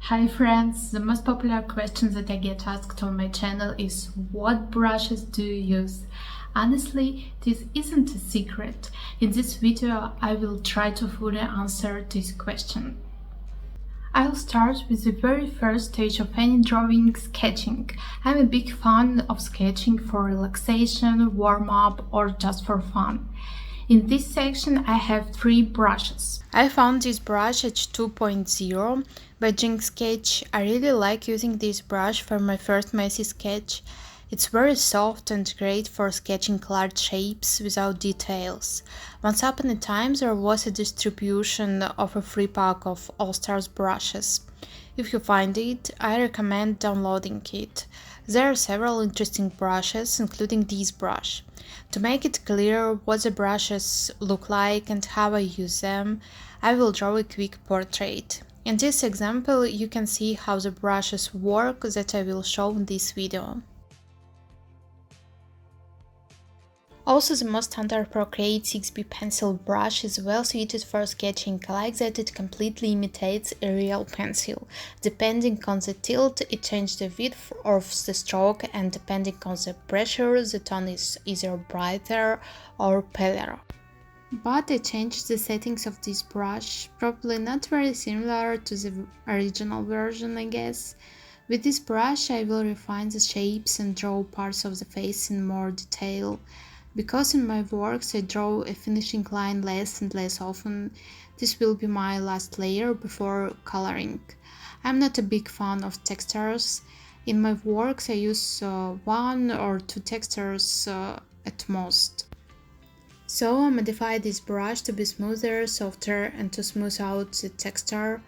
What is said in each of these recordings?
Hi friends, the most popular question that I get asked on my channel is what brushes do you use? Honestly, this isn't a secret. In this video, I will try to fully answer this question. I'll start with the very first stage of any drawing, sketching. I'm a big fan of sketching for relaxation, warm-up, or just for fun. In this section, I have 3 brushes. I found this brush at 2.0 by Jinx Sketch. I really like using this brush for my first messy sketch. It's very soft and great for sketching large shapes without details. Once upon a time there was a distribution of a free pack of All Stars brushes. If you find it, I recommend downloading it. There are several interesting brushes, including this brush. To make it clear what the brushes look like and how I use them, I will draw a quick portrait. In this example, you can see how the brushes work that I will show in this video. Also, the most standard Procreate 6B pencil brush is well suited for sketching. I like that it completely imitates a real pencil. Depending on the tilt, it changes the width of the stroke, and depending on the pressure, the tone is either brighter or paler. But I changed the settings of this brush, probably not very similar to the original version, I guess. With this brush, I will refine the shapes and draw parts of the face in more detail. Because in my works I draw a finishing line less and less often, this will be my last layer before coloring. I'm not a big fan of textures. In my works I use 1 or 2 textures at most. So I modify this brush to be smoother, softer, and to smooth out the texture.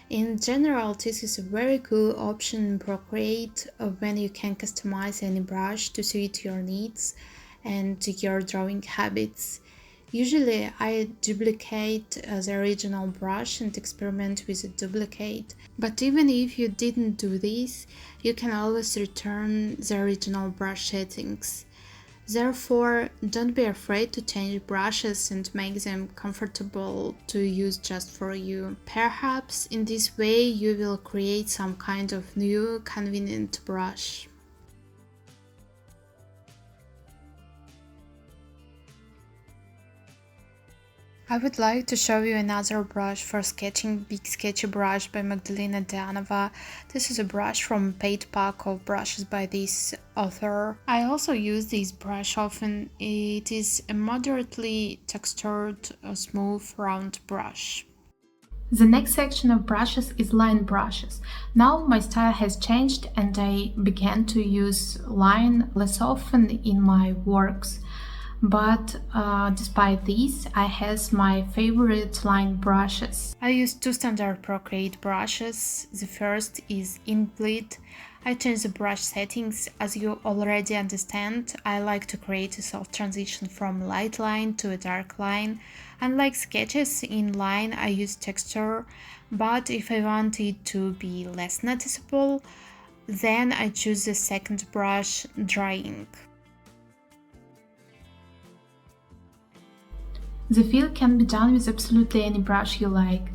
In general, this is a very cool option in Procreate when you can customize any brush to suit your needs and your drawing habits. Usually I duplicate the original brush and experiment with a duplicate, but even if you didn't do this, you can always return the original brush settings. Therefore, don't be afraid to change brushes and make them comfortable to use just for you. Perhaps in this way you will create some kind of new, convenient brush. I would like to show you another brush for sketching, Big Sketchy Brush by Magdalina Dianova. This is a brush from paid pack of brushes by this author. I also use this brush often. It is a moderately textured, smooth, round brush. The next section of brushes is line brushes. Now my style has changed and I began to use line less often in my works. But despite this, I have my favorite line brushes. I use 2 standard Procreate brushes. The first is Ink Bleed. I change the brush settings. As you already understand, I like to create a soft transition from light line to a dark line. Unlike sketches in line, I use texture, but if I want it to be less noticeable, then I choose the second brush, Dry Ink. The fill can be done with absolutely any brush you like.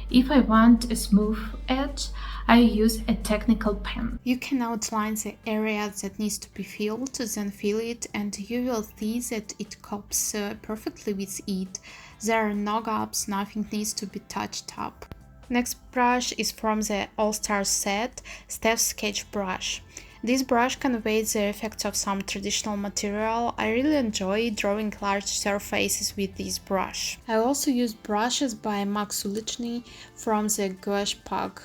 If I want a smooth edge, I use a technical pen. You can outline the area that needs to be filled, then fill it, and you will see that it copes perfectly with it. There are no gaps, nothing needs to be touched up. Next brush is from the All Star set, Steph's Sketch Brush. This brush conveys the effects of some traditional material. I really enjoy drawing large surfaces with this brush. I also use brushes by Max Ulichny from the Gouache Pack,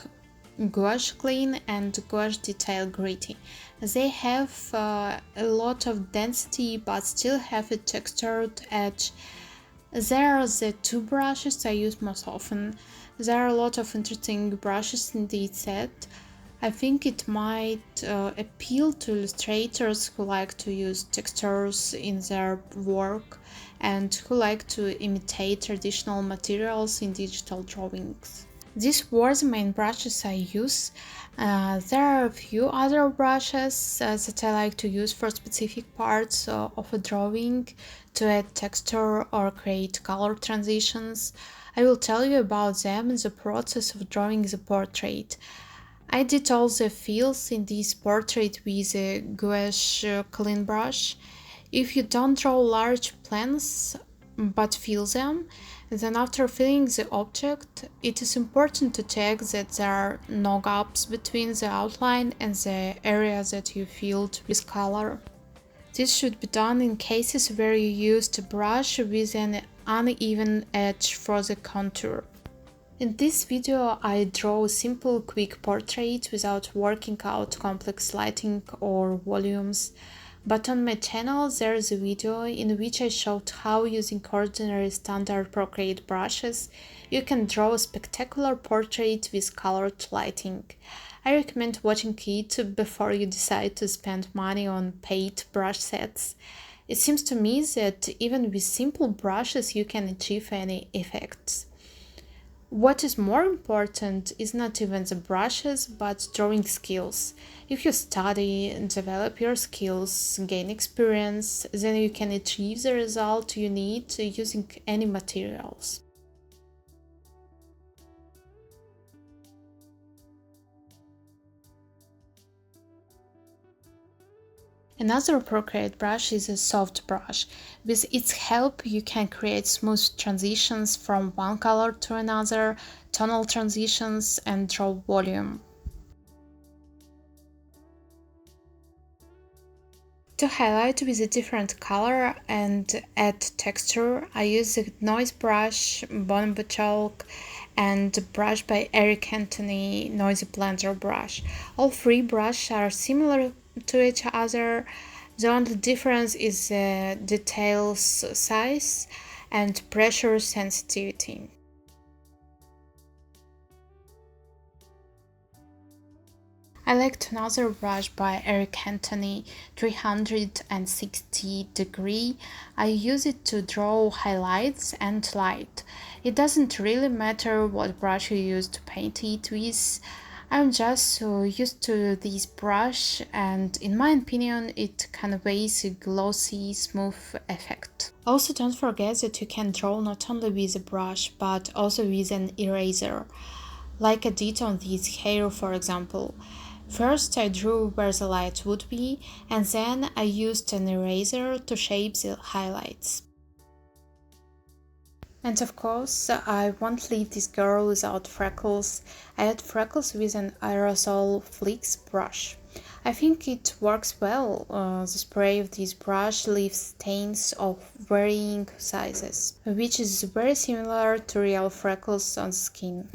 Gouache Clean and Gouache Detail Gritty. They have a lot of density but still have a textured edge. There are the 2 brushes I use most often. There are a lot of interesting brushes in this set. I think it might appeal to illustrators who like to use textures in their work and who like to imitate traditional materials in digital drawings. These were the main brushes I use. There are a few other brushes that I like to use for specific parts of a drawing to add texture or create color transitions. I will tell you about them in the process of drawing the portrait. I did all the fills in this portrait with a gouache clean brush. If you don't draw large plans but fill them, then after filling the object, it is important to check that there are no gaps between the outline and the area that you filled with color. This should be done in cases where you used a brush with an uneven edge for the contour. In this video, I draw a simple quick portrait without working out complex lighting or volumes, but on my channel there is a video in which I showed how using ordinary standard Procreate brushes you can draw a spectacular portrait with colored lighting. I recommend watching it before you decide to spend money on paid brush sets. It seems to me that even with simple brushes you can achieve any effects. What is more important is not even the brushes, but drawing skills. If you study, develop your skills, gain experience, then you can achieve the result you need using any materials. Another Procreate brush is a soft brush. With its help, you can create smooth transitions from one color to another, tonal transitions, and draw volume. To highlight with a different color and add texture, I use a noise brush, Bonobo chalk, and brush by Eric Anthony Noisy Blender brush. All three brushes are similar to each other. The only difference is the details size and pressure sensitivity. I liked another brush by Eric Anthony 360 degree. I use it to draw highlights and light. It doesn't really matter what brush you use to paint it with. I'm just so used to this brush and in my opinion it conveys a glossy, smooth effect. Also don't forget that you can draw not only with a brush but also with an eraser, like I did on this hair for example. First I drew where the light would be and then I used an eraser to shape the highlights. And of course, I won't leave this girl without freckles. I add freckles with an aerosol flicks brush. I think it works well. The spray of this brush leaves stains of varying sizes, which is very similar to real freckles on skin.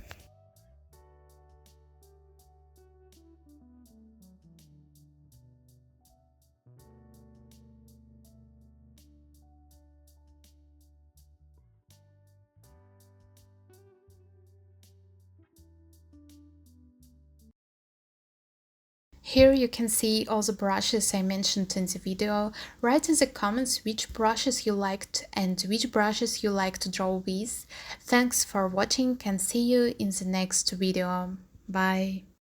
Here you can see all the brushes I mentioned in the video. Write in the comments which brushes you liked and which brushes you like to draw with. Thanks for watching and see you in the next video. Bye!